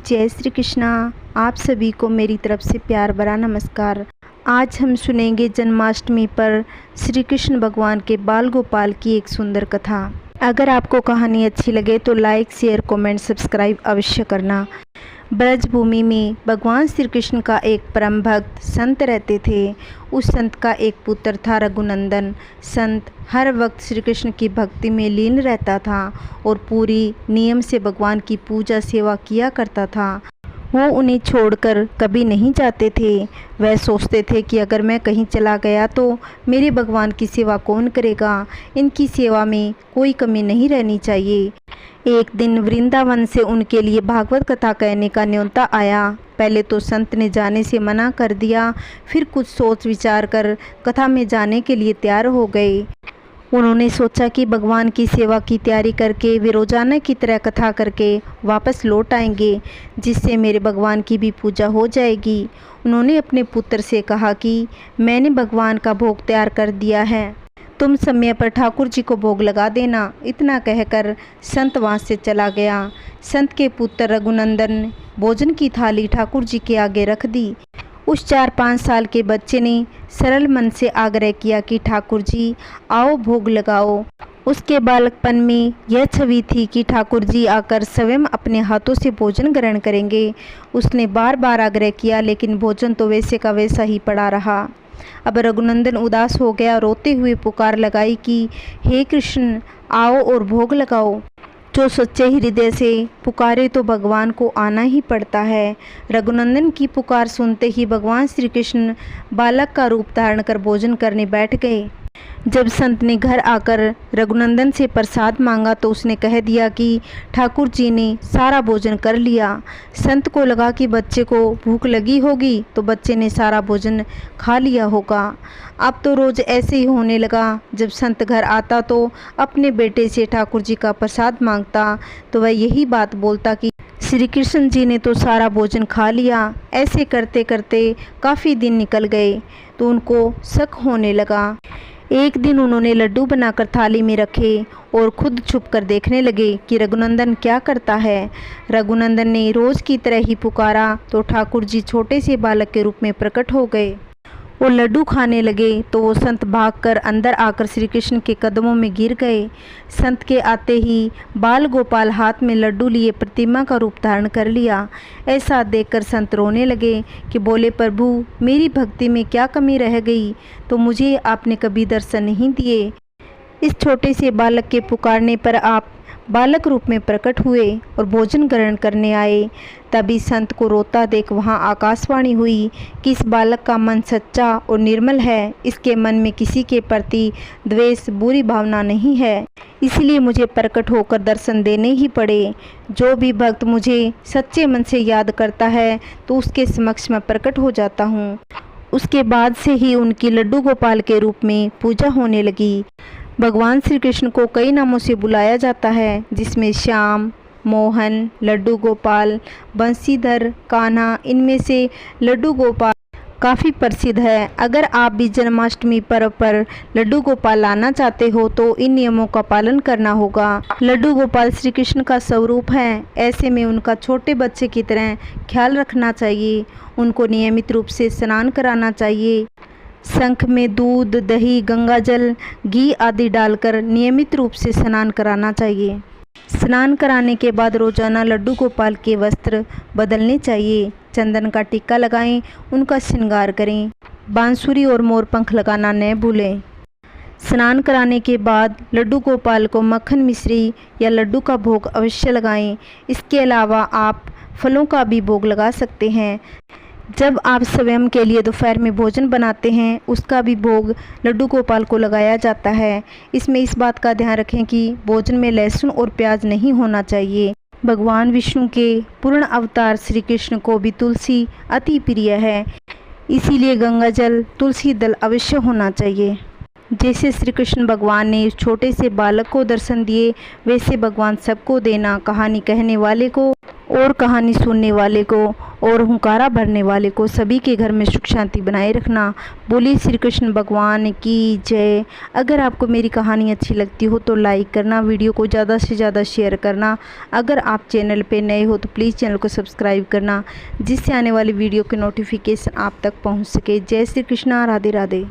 जय श्री कृष्णा। आप सभी को मेरी तरफ से प्यार भरा नमस्कार। आज हम सुनेंगे जन्माष्टमी पर श्री कृष्ण भगवान के बाल गोपाल की एक सुंदर कथा। अगर आपको कहानी अच्छी लगे तो लाइक, शेयर, कमेंट, सब्सक्राइब अवश्य करना। ब्रजभूमि में भगवान श्री कृष्ण का एक परम भक्त संत रहते थे। उस संत का एक पुत्र था रघुनंदन। संत हर वक्त श्री कृष्ण की भक्ति में लीन रहता था और पूरी नियम से भगवान की पूजा सेवा किया करता था। वो उन्हें छोड़कर कभी नहीं जाते थे। वह सोचते थे कि अगर मैं कहीं चला गया तो मेरे भगवान की सेवा कौन करेगा। इनकी सेवा में कोई कमी नहीं रहनी चाहिए। एक दिन वृंदावन से उनके लिए भागवत कथा कहने का न्योता आया। पहले तो संत ने जाने से मना कर दिया, फिर कुछ सोच विचार कर कथा में जाने के लिए तैयार हो गए। उन्होंने सोचा कि भगवान की सेवा की तैयारी करके वे रोजाना की तरह कथा करके वापस लौट आएंगे, जिससे मेरे भगवान की भी पूजा हो जाएगी। उन्होंने अपने पुत्र से कहा कि मैंने भगवान का भोग तैयार कर दिया है, तुम समय पर ठाकुर जी को भोग लगा देना। इतना कहकर संत वहाँ से चला गया। संत के पुत्र रघुनंदन ने भोजन की थाली ठाकुर जी के आगे रख दी। उस 4-5 साल के बच्चे ने सरल मन से आग्रह किया कि ठाकुर जी आओ भोग लगाओ। उसके बालकपन में यह छवि थी कि ठाकुर जी आकर स्वयं अपने हाथों से भोजन ग्रहण करेंगे। उसने बार बार आग्रह किया, लेकिन भोजन तो वैसे का वैसा ही पड़ा रहा। अब रघुनंदन उदास हो गया, रोते हुए पुकार लगाई कि हे कृष्ण आओ और भोग लगाओ। जो सच्चे हृदय से पुकारे तो भगवान को आना ही पड़ता है। रघुनंदन की पुकार सुनते ही भगवान श्री कृष्ण बालक का रूप धारण कर भोजन करने बैठ गए। जब संत ने घर आकर रघुनंदन से प्रसाद मांगा तो उसने कह दिया कि ठाकुर जी ने सारा भोजन कर लिया। संत को लगा कि बच्चे को भूख लगी होगी तो बच्चे ने सारा भोजन खा लिया होगा। अब तो रोज़ ऐसे ही होने लगा। जब संत घर आता तो अपने बेटे से ठाकुर जी का प्रसाद मांगता तो वह यही बात बोलता कि श्री कृष्ण जी ने तो सारा भोजन खा लिया। ऐसे करते करते काफ़ी दिन निकल गए तो उनको शक होने लगा। एक दिन उन्होंने लड्डू बनाकर थाली में रखे और खुद छुपकर देखने लगे कि रघुनंदन क्या करता है। रघुनंदन ने रोज़ की तरह ही पुकारा तो ठाकुर जी छोटे से बालक के रूप में प्रकट हो गए। वो लड्डू खाने लगे तो वो संत भागकर अंदर आकर श्री कृष्ण के कदमों में गिर गए। संत के आते ही बाल गोपाल हाथ में लड्डू लिए प्रतिमा का रूप धारण कर लिया। ऐसा देखकर संत रोने लगे कि बोले, प्रभु मेरी भक्ति में क्या कमी रह गई तो मुझे आपने कभी दर्शन नहीं दिए। इस छोटे से बालक के पुकारने पर आप बालक रूप में प्रकट हुए और भोजन ग्रहण करने आए। तभी संत को रोता देख वहाँ आकाशवाणी हुई कि इस बालक का मन सच्चा और निर्मल है, इसके मन में किसी के प्रति द्वेष, बुरी भावना नहीं है, इसलिए मुझे प्रकट होकर दर्शन देने ही पड़े। जो भी भक्त मुझे सच्चे मन से याद करता है तो उसके समक्ष मैं प्रकट हो जाता हूँ। उसके बाद से ही उनकी लड्डू गोपाल के रूप में पूजा होने लगी। भगवान श्री कृष्ण को कई नामों से बुलाया जाता है, जिसमें श्याम, मोहन, लड्डू गोपाल, बंसीधर, कान्हा, इनमें से लड्डू गोपाल काफ़ी प्रसिद्ध है। अगर आप भी जन्माष्टमी पर्व पर लड्डू गोपाल लाना चाहते हो तो इन नियमों का पालन करना होगा। लड्डू गोपाल श्री कृष्ण का स्वरूप है, ऐसे में उनका छोटे बच्चे की तरह ख्याल रखना चाहिए। उनको नियमित रूप से स्नान कराना चाहिए। शंख में दूध, दही, गंगाजल, घी आदि डालकर नियमित रूप से स्नान कराना चाहिए। स्नान कराने के बाद रोजाना लड्डू गोपाल के वस्त्र बदलने चाहिए। चंदन का टीका लगाएं, उनका श्रृंगार करें। बांसुरी और मोरपंख लगाना न भूलें। स्नान कराने के बाद लड्डू गोपाल को मक्खन मिश्री या लड्डू का भोग अवश्य लगाएं। इसके अलावा आप फलों का भी भोग लगा सकते हैं। जब आप स्वयं के लिए दोपहर में भोजन बनाते हैं उसका भी भोग लड्डू गोपाल को लगाया जाता है। इसमें इस बात का ध्यान रखें कि भोजन में लहसुन और प्याज नहीं होना चाहिए। भगवान विष्णु के पूर्ण अवतार श्री कृष्ण को भी तुलसी अति प्रिय है, इसीलिए गंगाजल, तुलसी दल अवश्य होना चाहिए। जैसे श्री कृष्ण भगवान ने इस छोटे से बालक को दर्शन दिए, वैसे भगवान सबको देना, कहानी कहने वाले को और कहानी सुनने वाले को और हुंकारा भरने वाले को सभी के घर में सुख शांति बनाए रखना। बोलिए श्री कृष्ण भगवान की जय। अगर आपको मेरी कहानी अच्छी लगती हो तो लाइक करना, वीडियो को ज़्यादा से ज़्यादा शेयर करना। अगर आप चैनल पे नए हो तो प्लीज़ चैनल को सब्सक्राइब करना, जिससे आने वाली वीडियो के नोटिफिकेशन आप तक पहुंच सके। जय श्री कृष्णा, राधे राधे।